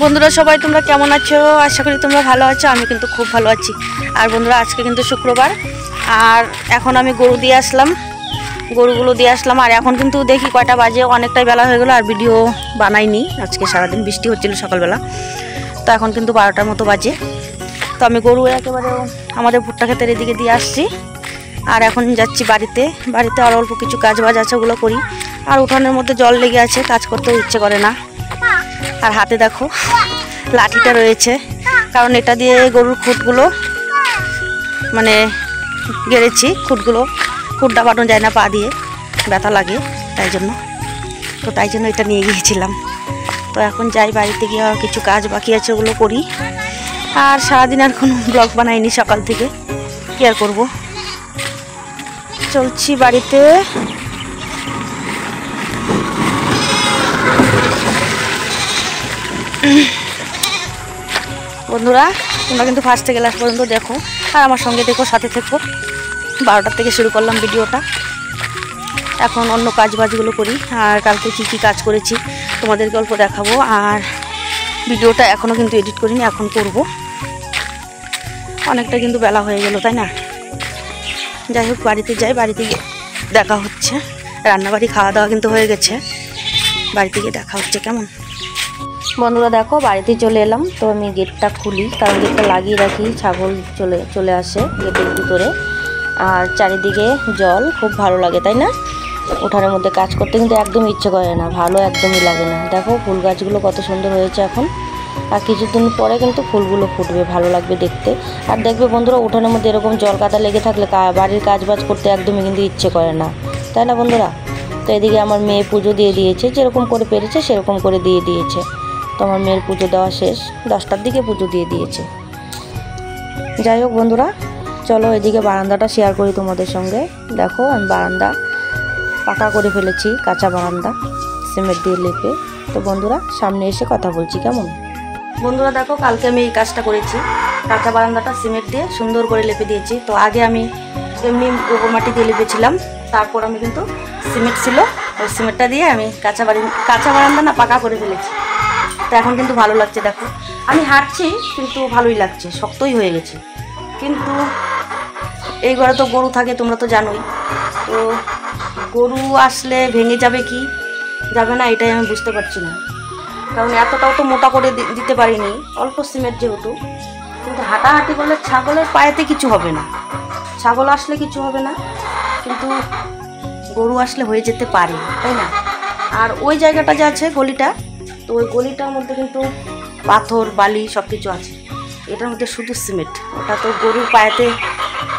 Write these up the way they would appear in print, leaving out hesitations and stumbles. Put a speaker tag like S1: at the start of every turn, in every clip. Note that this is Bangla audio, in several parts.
S1: বন্ধুরা সবাই তোমরা কেমন আছো? আশা করি তোমরা ভালো আছো। আমি কিন্তু খুব ভালো আছি। আর বন্ধুরা আজকে কিন্তু শুক্রবার, আর এখন আমি গরু দিয়ে আসলাম, গরুগুলো দিয়ে আসলাম। আর এখন কিন্তু দেখি কয়টা বাজে, অনেকটাই বেলা হয়ে গেলো। আর ভিডিও বানাইনি আজকে, সারাদিন বৃষ্টি হচ্ছিল সকালবেলা, তো এখন কিন্তু 12টার মতো বাজে। তো আমি গরু একেবারে আমাদের ভুট্টা ক্ষেতের এদিকে দিয়ে আসছি। আর এখন যাচ্ছি বাড়িতে। আর অল্প কিছু কাজ বাজ আছে, ওগুলো করি। আর উঠানের মধ্যে জল লেগে আছে, কাজ করতেও ইচ্ছে করে না। আর হাতে দেখো লাঠিটা রয়েছে, কারণ এটা দিয়ে গরুর খুঁটগুলো মানে গেড়েছি। খুঁট ডাবানো যায় না, পা দিয়ে ব্যথা লাগে, তাই জন্য এটা নিয়ে গিয়েছিলাম। তো এখন যাই বাড়িতে গিয়ে, কিছু কাজ বাকি আছে ওগুলো করি। আর সারাদিন আর কোনো ব্লগ বানাইনি সকাল থেকে, কি আর করবো। চলছি বাড়িতে। বন্ধুরা তোমরা কিন্তু ফার্স্ট থেকে লাস্ট পর্যন্ত দেখো, আর আমার সঙ্গে দেখো, সাথে থেকো। 12টার থেকে শুরু করলাম ভিডিওটা। এখন অন্য কাজ বাজগুলো করি। আর কালকে কি কাজ করেছি তোমাদেরকে অল্প দেখাবো। আর ভিডিওটা এখনও কিন্তু এডিট করিনি, এখন করব। অনেকটা কিন্তু বেলা হয়ে গেল, তাই না? যাই হোক বাড়িতে যাই, বাড়িতে গিয়ে দেখা হচ্ছে। রান্নাবাড়ি খাওয়া দাওয়া কিন্তু হয়ে গেছে, বাড়িতে গিয়ে দেখা হচ্ছে। কেমন বন্ধুরা দেখো বাড়িতে চলে এলাম। তো আমি গেটটা খুলি, কারণ গেটটা লাগিয়ে রাখি, ছাগল চলে আসে গেটের ভিতরে। আর চারিদিকে জল, খুব ভালো লাগে, তাই না? উঠানের মধ্যে কাজ করতে কিন্তু একদম ইচ্ছে করে না, ভালো একদমই লাগে না। দেখো ফুল গাছগুলো কত সুন্দর হয়েছে এখন। আর কিছুদিন পরে কিন্তু ফুলগুলো ফুটবে, ভালো লাগবে দেখতে। আর দেখবে বন্ধুরা উঠানের মধ্যে এরকম জল কাদা লেগে থাকলে বাড়ির কাজ বাজ করতে একদমই কিন্তু ইচ্ছে করে না, তাই না বন্ধুরা? তো এদিকে আমার মেয়ে পুজো দিয়ে দিয়েছে, যেরকম করে পেরেছে সেরকম করে দিয়ে দিয়েছে। তো আমার মেয়ের পুজো দেওয়া শেষ, 10টার দিকে পুজো দিয়ে দিয়েছে। যাই হোক বন্ধুরা চলো এদিকে বারান্দাটা শেয়ার করি তোমাদের সঙ্গে। দেখো আমি বারান্দা পাকা করে ফেলেছি, কাঁচা বারান্দা সিমেন্ট দিয়ে লেপে। তো বন্ধুরা সামনে এসে কথা বলছি, কেমন? বন্ধুরা দেখো কালকে আমি এই কাজটা করেছি, কাঁচা বারান্দাটা সিমেন্ট দিয়ে সুন্দর করে লেপে দিয়েছি। তো আগে আমি এমনি গোবর মাটি দিয়ে লেপেছিলাম, তারপর আমি কিন্তু সিমেন্ট ছিল, ওই সিমেন্টটা দিয়ে আমি কাঁচা বারান্দা না পাকা করে ফেলেছি। তো এখন কিন্তু ভালো লাগছে। দেখো আমি হাঁটছি কিন্তু ভালোই লাগছে, শক্তই হয়ে গেছে। কিন্তু এই ঘরে তো গরু থাকে, তোমরা তো জানোই। তো গরু আসলে ভেঙে যাবে কি যাবে না, এটাই আমি বুঝতে পারছি না। কারণ এতটাও তো মোটা করে দিতে পারিনি, অল্প সিমেন্ট যেহেতু। কিন্তু হাঁটাহাঁটি করলে ছাগলের পায়েতে কিছু হবে না, ছাগল আসলে কিছু হবে না, কিন্তু গরু আসলে হয়ে যেতে পারে, তাই না? আর ওই জায়গাটা যে আছে গলিটা, তো ওই গলিটার মধ্যে কিন্তু পাথর বালি সব কিছু আছে, এটার মধ্যে শুধু সিমেন্ট। ওটা তো গরুর পায়েতে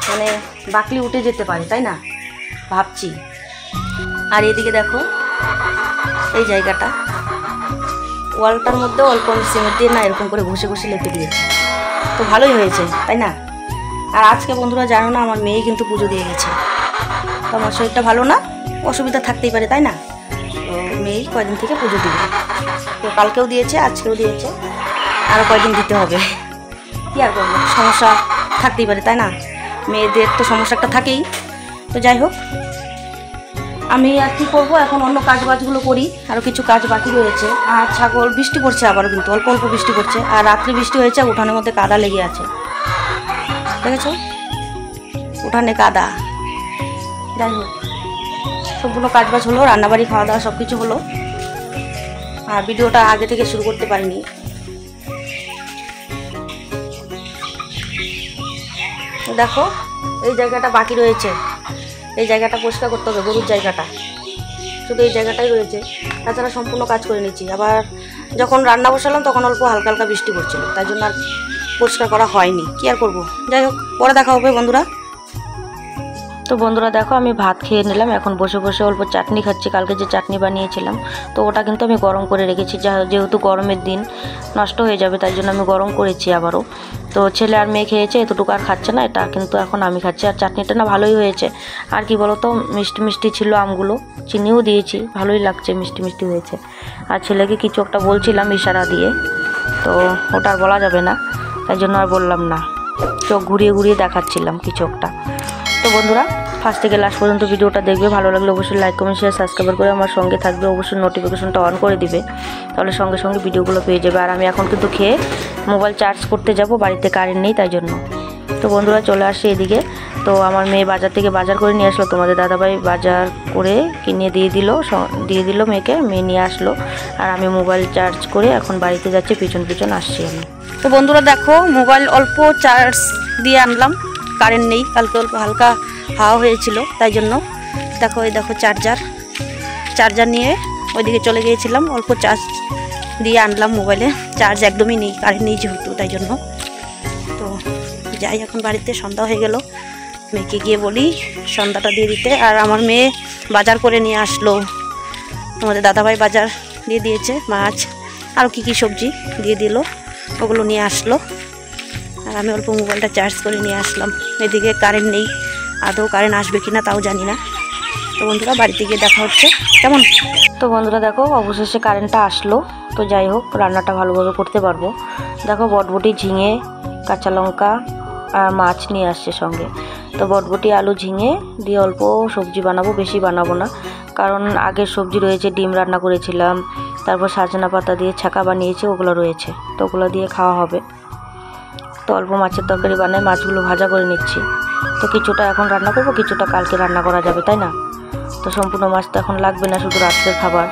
S1: মানে বাকলি উঠে যেতে পারে, তাই না? ভাবছি। আর এদিকে দেখো এই জায়গাটা, ওয়ালটার মধ্যে অল্প সিমেন্ট দিয়ে না এরকম করে ঘষে লেপে দিয়েছে। তো ভালোই হয়েছে, তাই না? আর আজকে বন্ধুরা জানো না, আমার মেয়ে কিন্তু পুজো দিয়ে গেছে। তো আমার শরীরটা ভালো না, অসুবিধা থাকতেই পারে, তাই না? তো মেয়েই কয়দিন থেকে পুজো দিবে। তো কালকেও দিয়েছে, আজকেও দিয়েছে, আরও কয়দিন দিতে হবে। কী আর করবো, সমস্যা থাকতেই পারে, তাই না? মেয়েদের তো সমস্যা একটা থাকেই। তো যাই হোক আমি আর কী করবো, এখন অন্য কাজ বাজগুলো করি। আরও কিছু কাজ বাকি রয়েছে। আর ছাগল বৃষ্টি পড়ছে, আবারও কিন্তু অল্প অল্প বৃষ্টি পড়ছে। আর রাত্রে বৃষ্টি হয়েছে, উঠানের মধ্যে কাদা লেগে আছে, দেখেছো? উঠানে কাদা। যাই হোক সবগুলো কাজ বাজ হলো, রান্নাবাড়ি খাওয়া দাওয়া সব কিছু হলো। আর ভিডিওটা আগে থেকে শুরু করতে পারিনি। দেখো এই জায়গাটা বাকি রয়েছে, এই জায়গাটা পরিষ্কার করতে হবে, গরুর জায়গাটা, শুধু এই জায়গাটাই রয়েছে। তাছাড়া সম্পূর্ণ কাজ করে নিচ্ছি। আবার যখন রান্না বসালাম তখন অল্প হালকা হালকা বৃষ্টি পড়ছিল, তাই জন্য আর পরিষ্কার করা হয়নি। কি আর করবো, যাই হোক পরে দেখা হবে বন্ধুরা। তো বন্ধুরা দেখো আমি ভাত খেয়ে নিলাম, এখন বসে বসে অল্প চাটনি খাচ্ছি। কালকে যে চাটনি বানিয়েছিলাম তো ওটা কিন্তু আমি গরম করে রেখেছি, যেহেতু গরমের দিন নষ্ট হয়ে যাবে, তাই জন্য আমি গরম করেছি আবারও। তো ছেলে আর মেয়ে খেয়েছে, এতটুকু আর খাচ্ছে না, এটা কিন্তু এখন আমি খাচ্ছি। আর চাটনিটা না ভালোই হয়েছে। আর কি বলো তো, মিষ্টি মিষ্টি ছিল আমগুলো, চিনিও দিয়েছি, ভালোই লাগছে, মিষ্টি মিষ্টি হয়েছে। আর ছেলেকে কিছু একটা বলছিলাম ইশারা দিয়ে, তো ওটা আর বলা যাবে না, তাই জন্য আর বললাম না, চোখ ঘুরিয়ে ঘুরিয়ে দেখাচ্ছিলাম কিছু একটা। তো বন্ধুরা ফার্স্ট থেকে লাস্ট পর্যন্ত ভিডিওটা দেখবে। ভালো লাগলে অবশ্যই লাইক কমেন্ট শেয়ার সাবস্ক্রাইব করে আমার সঙ্গে থাকবে। অবশ্যই নোটিফিকেশনটা অন করে দিবে, তাহলে সঙ্গে সঙ্গে ভিডিওগুলো পেয়ে যাবে। আর আমি এখন কিন্তু খেয়ে মোবাইল চার্জ করতে যাব, বাড়িতে কারেন্ট নেই তাই জন্য। তো বন্ধুরা চলে আসছে এদিকে। তো আমার মেয়ে বাজার থেকে বাজার করে নিয়ে আসলো, তোমাদের দাদাভাই বাজার করে কিনে দিয়ে দিল মেয়েকে। মেয়ে নিয়ে আসলো আর আমি মোবাইল চার্জ করে এখন বাড়িতে যাচ্ছি, পিছন পিছন আসছি আমি। তো বন্ধুরা দেখো, মোবাইল অল্প চার্জ দিয়ে আনলাম, কারেন্ট নেই। কালকে অল্প হালকা হাওয়া হয়েছিল তাই জন্য। দেখো এই দেখো চার্জার নিয়ে ওইদিকে চলে গিয়েছিলাম, অল্প চার্জ দিয়ে আনলাম মোবাইলে। চার্জ একদমই নেই, কারেন্ট নেই যেহেতু তাই জন্য। তো যাই এখন বাড়িতে, সন্ধ্যা হয়ে গেল। মেয়েকে গিয়ে বলি সন্ধ্যাটা দিয়ে দিতে। আর আমার মেয়ে বাজার করে নিয়ে আসলো, তোমাদের দাদাভাই বাজার দিয়ে দিয়েছে, মাছ আরও কী সবজি দিয়ে দিল, ওগুলো নিয়ে আসলো। আর আমি অল্প মোবাইলটা চার্জ করে নিয়ে আসলাম। এদিকে কারেন্ট নেই, আদৌ কারেন্ট আসবে কিনা তাও জানি না। তো বন্ধুরা বাড়িতে গিয়ে দেখা হচ্ছে কেমন। তো বন্ধুরা দেখো, অবশেষে কারেন্টটা আসলো। তো যাই হোক, রান্নাটা ভালোভাবে করতে পারবো। দেখো বটবটি, ঝিঙে, কাঁচা লঙ্কা আর মাছ নিয়ে আসছে সঙ্গে। তো বটবটি, আলু, ঝিঙে দিয়ে অল্প সবজি বানাবো, বেশি বানাবো না, কারণ আগের সবজি রয়েছে, ডিম রান্না করেছিলাম, তারপর সজনা পাতা দিয়ে ছাকা বানিয়েছি, ওগুলো রয়েছে, তো ওগুলো দিয়ে খাওয়া হবে। তো অল্প মাছের তরকারি বানাই, মাছগুলো ভাজা করে নিচ্ছি। তো কিছুটা এখন রান্না করবো, কিছুটা কালকে রান্না করা যাবে, তাই না? তো সম্পূর্ণ মাছ তো এখন লাগবে না, শুধু রাত্রের খাবার।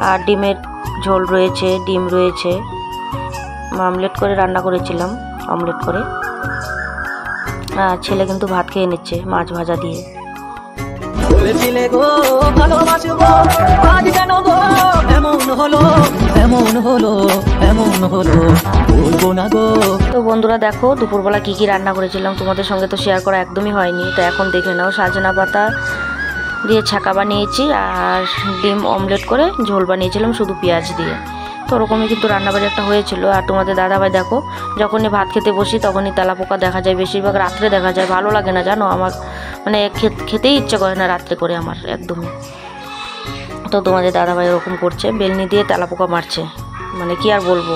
S1: আর ডিমের ঝোল রয়েছে, ডিম রয়েছে, অমলেট করে রান্না করেছিলাম, অমলেট করে। আর ছেলে কিন্তু ভাত খেয়ে নিচ্ছে মাছ ভাজা দিয়ে। তো বন্ধুরা দেখো, দুপুরবেলা কি রান্না করেছিলাম তোমাদের সঙ্গে তো শেয়ার করা একদমই হয়নি। তো এখন দেখে নাও, সজনা পাতা দিয়ে ছাকা বানিয়েছি আর ডিম অমলেট করে ঝোল বানিয়েছিলাম শুধু পেঁয়াজ দিয়ে। তো ওরকমই কিন্তু রান্নাবাড়ি একটা হয়েছিল। আর তোমাদের দাদাভাই দেখো, যখনই ভাত খেতে বসি তখনই তেলাপোকা দেখা যায়, বেশিরভাগ রাত্রে দেখা যায়। ভালো লাগে না জানো, আমার মানে খেতেই ইচ্ছে করে না রাত্রে করে আমার একদমই। তো তোমাদের দাদাভাই ওরকম করছে, বেলনি দিয়ে তেলাপোকা মারছে। মানে কি আর বলবো,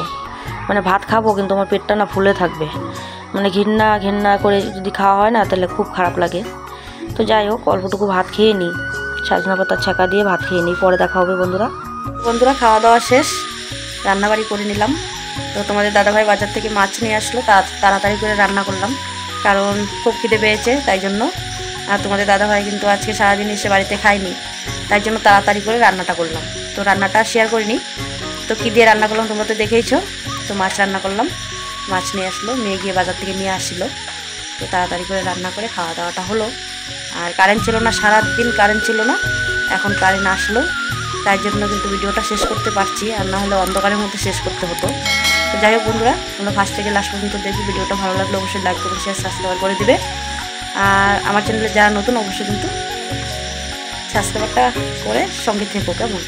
S1: মানে ভাত খাবো কিন্তু আমার পেটটা না ফুলে থাকবে, মানে ঘৃণা করে যদি খাওয়া হয় না তাহলে খুব খারাপ লাগে। তো যাই হোক, অল্পটুকু ভাত খেয়ে নিই, সজনা পাতার ছাকা দিয়ে ভাত খেয়ে নিই, পরে দেখা হবে বন্ধুরা। খাওয়া দাওয়া শেষ, রান্নাবাড়ি করে নিলাম। তো তোমাদের দাদাভাই বাজার থেকে মাছ নিয়ে আসলো, তাড়াতাড়ি করে রান্না করলাম, কারণ খুব খিদে পেয়েছে তাই জন্য। আর তোমাদের দাদাভাই কিন্তু আজকে সারাদিন এসে বাড়িতে খায়নি, তাই জন্য তাড়াতাড়ি করে রান্নাটা করলাম। তো রান্নাটা শেয়ার করিনি, তো কী দিয়ে রান্না করলাম তোমরা তো দেখেইছো। তো মাছ রান্না করলাম, মাছ নিয়ে আসলো, মেয়ে গিয়ে বাজার থেকে নিয়ে আসছিলো। তো তাড়াতাড়ি করে রান্না করে খাওয়া দাওয়াটা হলো। আর কারেন্ট ছিল না, সারাদিন কারেন্ট ছিল না, এখন কারেন্ট আসলো, তাই জন্য কিন্তু ভিডিওটা শেষ করতে পারছি, আর না হলে অন্ধকারের মধ্যে শেষ করতে হতো। তো যাই হোক বন্ধুরা, তোমরা ফার্স্ট থেকে লাস্ট পর্যন্ত দেখবে। ভিডিওটা ভালো লাগলে অবশ্যই লাইক করে শেয়ার সাবস্ক্রাইব করে দিবে। আর আমার চ্যানেলে যারা নতুন অবশ্যই কিন্তু সাবস্ক্রাইবটা করে সঙ্গে থেকো কেমন।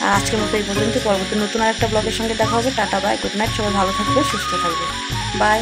S1: আর আজকের মতো এই পর্যন্ত, পরবর্তী নতুন আর একটা ব্লগের সঙ্গে দেখা হবে। টাটা বাই, গুড নাইট, সবাই ভালো থাকবে, সুস্থ থাকবে, বাই।